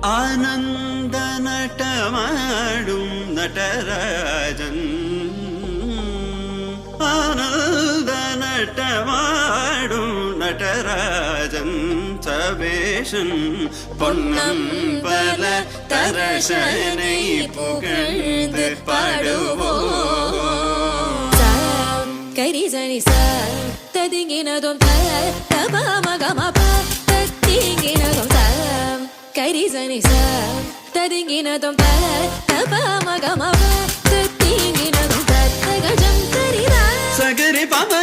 ஆனந்த நட்டமாடும் நடராஜன் ஆனந்த நட்டமாடும் நடராஜன் சபேஷன் பொன்னம்பல தரசனை புகழ்ந்து பாடுவோம். கரிசனி ததிங்கினதும் தபமகமப தத்திங்கினதும் கரிசனி ததிங்கினதும் தபமகமப தத்திங்கினதும் தத்தகஜம் கரிதா சகரி பம